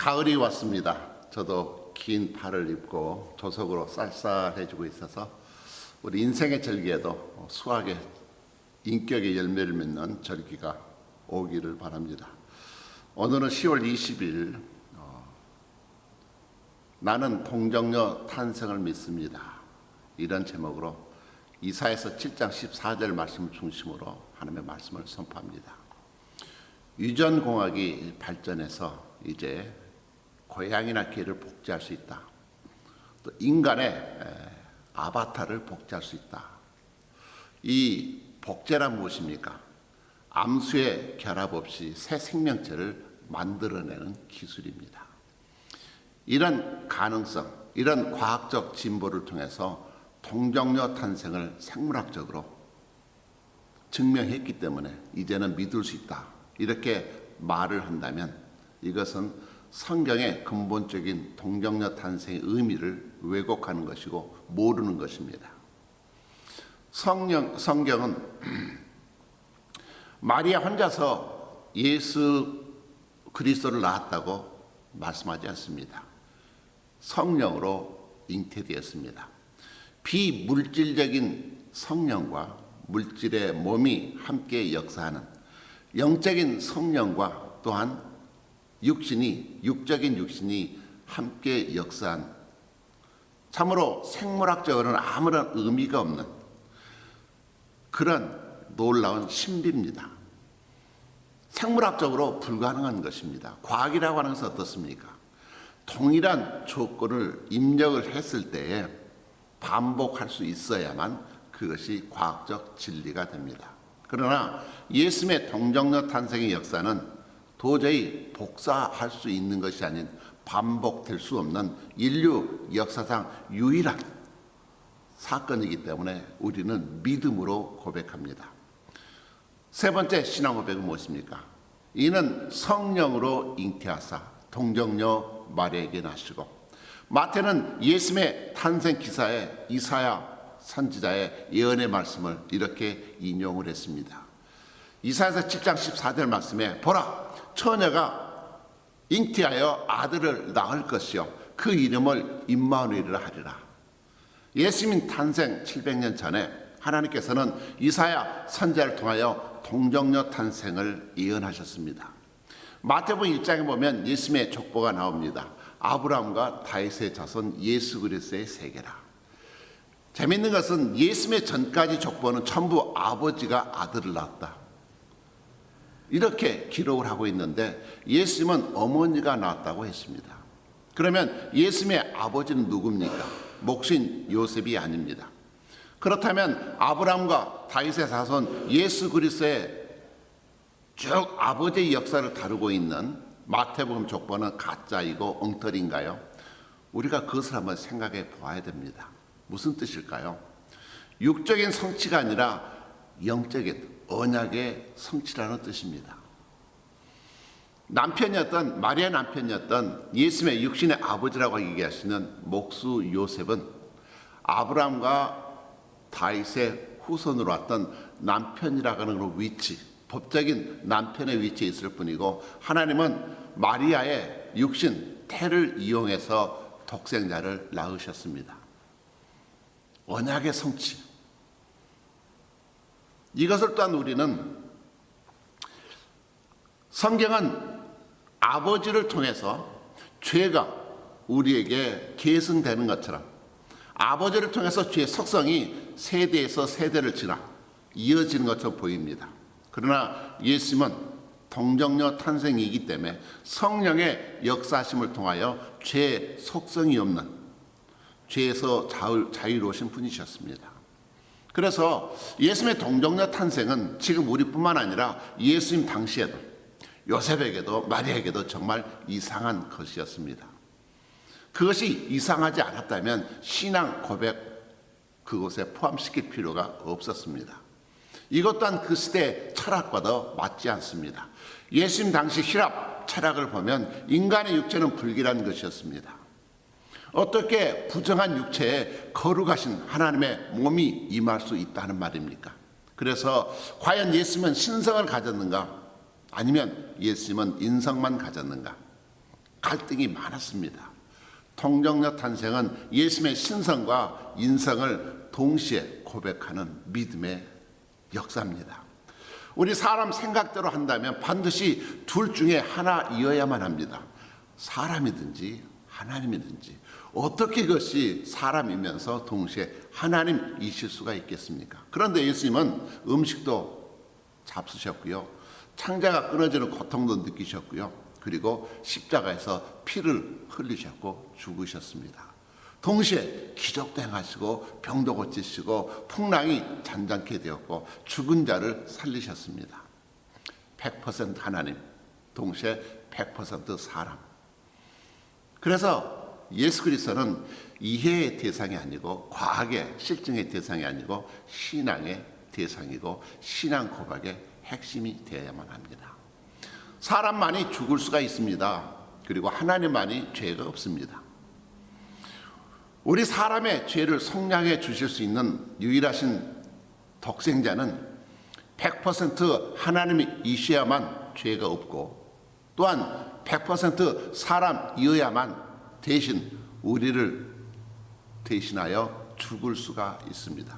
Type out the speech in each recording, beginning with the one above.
가을이 왔습니다. 저도 긴 팔을 입고 조석으로 쌀쌀해지고 있어서 우리 인생의 절기에도 수학의 인격의 열매를 맺는 절기가 오기를 바랍니다. 오늘은 10월 20일 나는 동정녀 탄생을 믿습니다. 이런 제목으로 이사야서 7장 14절 말씀을 중심으로 하나님의 말씀을 선포합니다. 유전공학이 발전해서 이제 고양이나 개를 복제할 수 있다. 또 인간의 아바타를 복제할 수 있다. 이 복제란 무엇입니까? 암수의 결합 없이 새 생명체를 만들어내는 기술입니다. 이런 가능성, 이런 과학적 진보를 통해서 동정녀 탄생을 생물학적으로 증명했기 때문에 이제는 믿을 수 있다. 이렇게 말을 한다면 이것은 성경의 근본적인 동정녀 탄생의 의미를 왜곡하는 것이고 모르는 것입니다. 성경은 마리아 혼자서 예수 그리스도를 낳았다고 말씀하지 않습니다. 성령으로 잉태되었습니다. 비물질적인 성령과 물질의 몸이 함께 역사하는 영적인 성령과 또한 육적인 육신이 함께 역사한 참으로 생물학적으로는 아무런 의미가 없는 그런 놀라운 신비입니다. 생물학적으로 불가능한 것입니다. 과학이라고 하는 것은 어떻습니까? 동일한 조건을 입력을 했을 때에 반복할 수 있어야만 그것이 과학적 진리가 됩니다. 그러나 예수님의 동정녀 탄생의 역사는 도저히 복사할 수 있는 것이 아닌 반복될 수 없는 인류 역사상 유일한 사건이기 때문에 우리는 믿음으로 고백합니다. 세 번째 신앙 고백은 무엇입니까? 이는 성령으로 잉태하사 동정녀 마리아에게 나시고, 마태는 예수님의 탄생 기사에 이사야 선지자의 예언의 말씀을 이렇게 인용을 했습니다. 이사야서 7장 14절 말씀에 보라, 처녀가 잉태하여 아들을 낳을 것이요 그 이름을 임마누엘이라 하리라. 예수님 탄생 700년 전에 하나님께서는 이사야 선지자를 통하여 동정녀 탄생을 예언하셨습니다. 마태복음 1장에 보면 예수님의 족보가 나옵니다. 아브라함과 다윗의 자손 예수 그리스도의 세계라. 재미있는 것은 예수님의 전까지 족보는 전부 아버지가 아들을 낳았다. 이렇게 기록을 하고 있는데 예수님은 어머니가 낳았다고 했습니다. 그러면 예수님의 아버지는 누굽니까? 목신 요셉이 아닙니다. 그렇다면 아브라함과 다윗의 자손 예수 그리스도의 쭉 아버지의 역사를 다루고 있는 마태복음 족보는 가짜이고 엉터리인가요? 우리가 그것을 한번 생각해 보아야 됩니다. 무슨 뜻일까요? 육적인 성취가 아니라 영적인 언약의 성취라는 뜻입니다. 마리아 남편이었던 예수님의 육신의 아버지라고 얘기하시는 목수 요셉은 아브라함과 다윗의 후손으로 왔던 남편이라고 하는 위치, 법적인 남편의 위치에 있을 뿐이고, 하나님은 마리아의 육신 태를 이용해서 독생자를 낳으셨습니다. 언약의 성취. 이것을 또한 우리는 성경은 아버지를 통해서 죄가 우리에게 계승되는 것처럼 아버지를 통해서 죄의 속성이 세대에서 세대를 지나 이어지는 것처럼 보입니다. 그러나 예수님은 동정녀 탄생이기 때문에 성령의 역사심을 통하여 죄의 속성이 없는 죄에서 자유로우신 분이셨습니다. 그래서 예수님의 동정녀 탄생은 지금 우리뿐만 아니라 예수님 당시에도 요셉에게도 마리아에게도 정말 이상한 것이었습니다. 그것이 이상하지 않았다면 신앙 고백 그곳에 포함시킬 필요가 없었습니다. 이것 또한 그 시대의 철학과도 맞지 않습니다. 예수님 당시 힐랍 철학을 보면 인간의 육체는 불길한 것이었습니다. 어떻게 부정한 육체에 거룩하신 하나님의 몸이 임할 수 있다는 말입니까? 그래서 과연 예수님은 신성을 가졌는가? 아니면 예수님은 인성만 가졌는가? 갈등이 많았습니다. 동정녀 탄생은 예수님의 신성과 인성을 동시에 고백하는 믿음의 역사입니다. 우리 사람 생각대로 한다면 반드시 둘 중에 하나이어야만 합니다. 사람이든지 하나님이든지. 어떻게 그것이 사람이면서 동시에 하나님이실 수가 있겠습니까? 그런데 예수님은 음식도 잡수셨고요, 창자가 끊어지는 고통도 느끼셨고요, 그리고 십자가에서 피를 흘리셨고 죽으셨습니다. 동시에 기적도 행하시고 병도 고치시고 풍랑이 잔잔케 되었고 죽은 자를 살리셨습니다. 100% 하나님, 동시에 100% 사람. 그래서 예수 그리스도는 이해의 대상이 아니고 과학의 실증의 대상이 아니고 신앙의 대상이고 신앙 고백의 핵심이 되어야만 합니다. 사람만이 죽을 수가 있습니다. 그리고 하나님만이 죄가 없습니다. 우리 사람의 죄를 속량해 주실 수 있는 유일하신 독생자는 100% 하나님이셔야만 죄가 없고, 또한 100% 사람이어야만 대신 우리를 대신하여 죽을 수가 있습니다.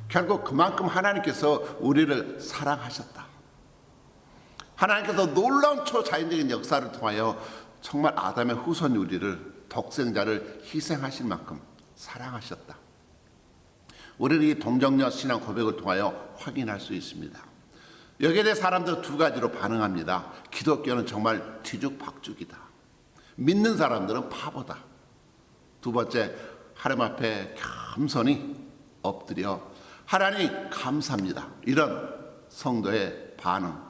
결국 그만큼 하나님께서 우리를 사랑하셨다. 하나님께서 놀라운 초자연적인 역사를 통하여 정말 아담의 후손 우리를, 독생자를 희생하실 만큼 사랑하셨다. 우리는 이 동정녀 신앙 고백을 통하여 확인할 수 있습니다. 여기에 대해 사람들은 두 가지로 반응합니다. 기독교는 정말 뒤죽박죽이다. 믿는 사람들은 바보다. 두 번째, 하나님 앞에 겸손히 엎드려 하나님 감사합니다. 이런 성도의 반응.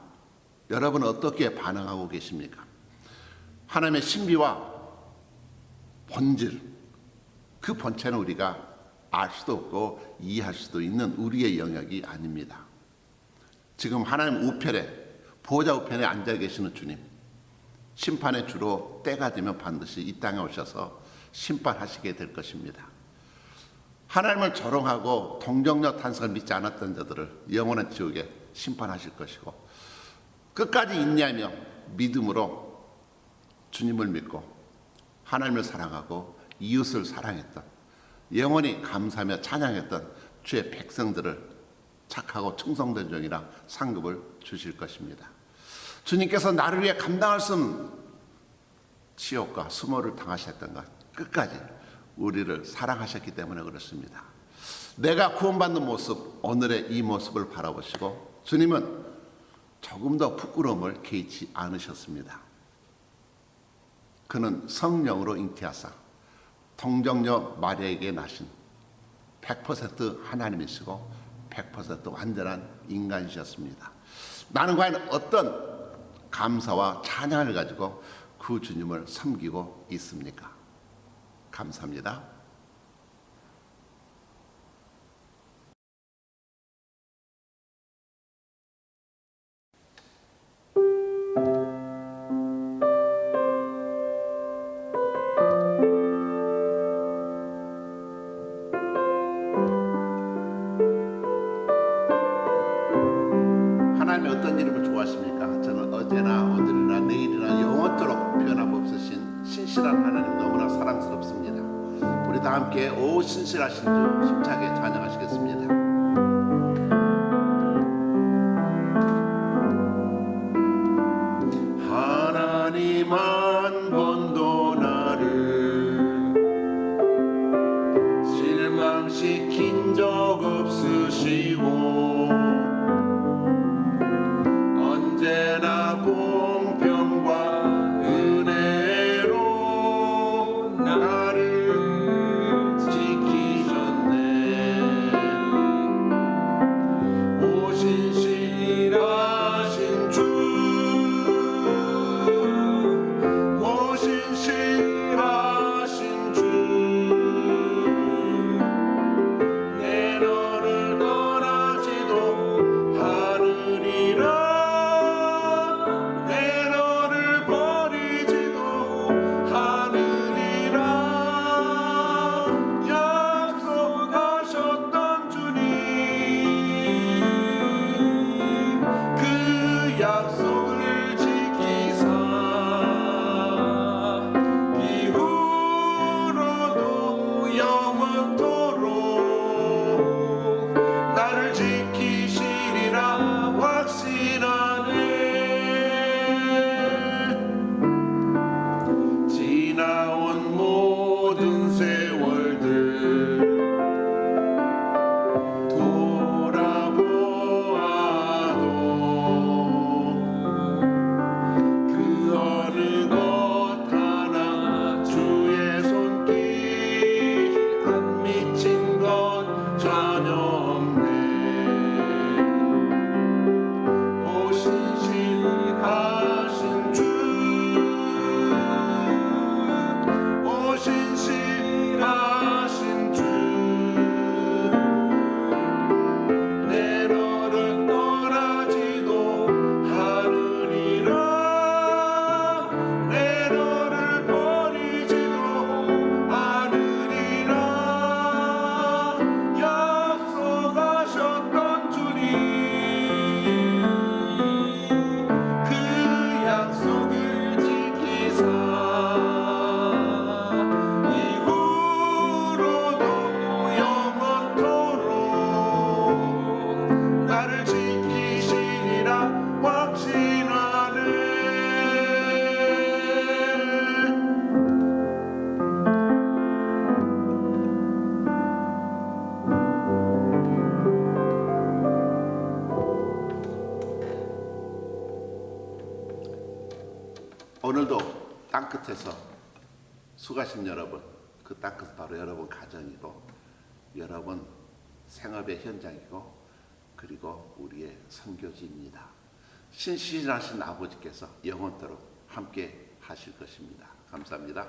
여러분은 어떻게 반응하고 계십니까? 하나님의 신비와 본질, 그 본체는 우리가 알 수도 없고 이해할 수도 있는 우리의 영역이 아닙니다. 지금 하나님 우편에, 보좌 우편에 앉아 계시는 주님, 심판의 주로 때가 되면 반드시 이 땅에 오셔서 심판하시게 될 것입니다. 하나님을 조롱하고 동정녀 탄생을 믿지 않았던 자들을 영원한 지옥에 심판하실 것이고, 끝까지 인내하며 믿음으로 주님을 믿고 하나님을 사랑하고 이웃을 사랑했던, 영원히 감사하며 찬양했던 주의 백성들을 착하고 충성된 종이라 상급을 주실 것입니다. 주님께서 나를 위해 감당할 수 없는 치욕과 수모를 당하셨던 것, 끝까지 우리를 사랑하셨기 때문에 그렇습니다. 내가 구원받는 모습, 오늘의 이 모습을 바라보시고 주님은 조금 더 부끄러움을 개의치 않으셨습니다. 그는 성령으로 잉태하사 동정녀 마리아에게 나신 100% 하나님이시고 100% 완전한 인간이셨습니다. 나는 과연 어떤 감사와 찬양을 가지고 그 주님을 섬기고 있습니까? 감사합니다. 하나님이 어떤 이름을 좋아하십니까? 저는 어제나 오늘이나 내일이나 영원토록 변함없으신 신실한 하나님 너무나 사랑스럽습니다. 우리 다 함께 오 신실하신 주 힘차게 찬양하시겠습니다. 하나님 한 번도 나를 실망시킨 적 없으시고 언제나 공평과 은혜로 나를 지키셨네. 오늘도 땅끝에서 수고하신 여러분, 그 땅끝 바로 여러분 가정이고 여러분 생업의 현장이고 그리고 우리의 선교지입니다. 신실하신 아버지께서 영원토록 함께 하실 것입니다. 감사합니다.